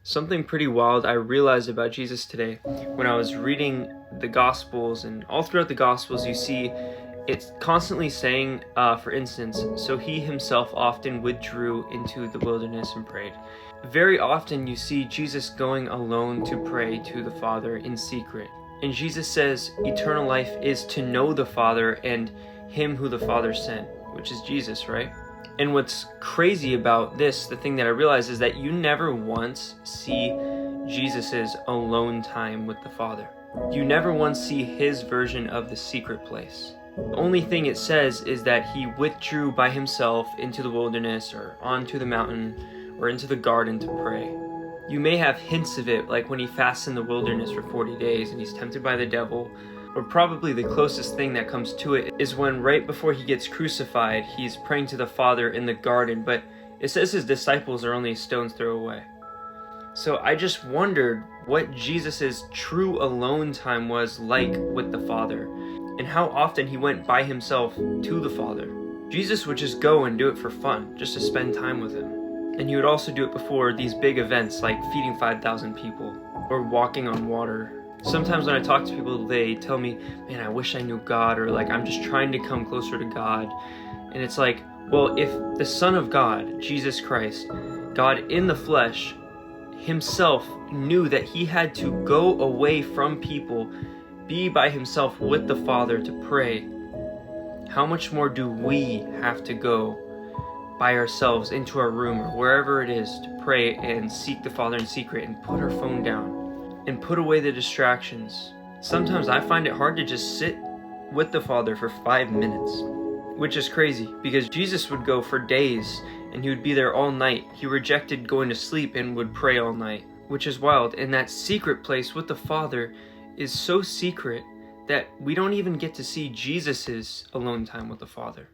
Something pretty wild I realized about Jesus today when I was reading the Gospels, and all throughout the Gospels you see it's constantly saying, for instance, so he himself often withdrew into the wilderness and prayed. Very often you see Jesus going alone to pray to the Father in secret. And Jesus says eternal life is to know the Father and him who the Father sent, which is Jesus, right? And what's crazy about this, the thing that I realized, is that you never once see Jesus's alone time with the Father. You never once see his version of the secret place. The only thing it says is that he withdrew by himself into the wilderness or onto the mountain or into the garden to pray. You may have hints of it, like when he fasts in the wilderness for 40 days and he's tempted by the devil, or probably the closest thing that comes to it is when right before he gets crucified, he's praying to the Father in the garden, but it says his disciples are only a stone's throw away. So I just wondered what Jesus's true alone time was like with the Father, and how often he went by himself to the Father. Jesus would just go and do it for fun, just to spend time with him. And he would also do it before these big events like feeding 5,000 people or walking on water. Sometimes when I talk to people, they tell me, man, I wish I knew God, or like, I'm just trying to come closer to God. And it's like, well, if the Son of God, Jesus Christ, God in the flesh, himself knew that he had to go away from people, be by himself with the Father to pray, how much more do we have to go by ourselves into our room or wherever it is to pray and seek the Father in secret and put our phone down and put away the distractions? Sometimes I find it hard to just sit with the Father for 5 minutes, which is crazy because Jesus would go for days and he would be there all night. He rejected going to sleep and would pray all night, which is wild. And that secret place with the Father is so secret that we don't even get to see Jesus's alone time with the Father.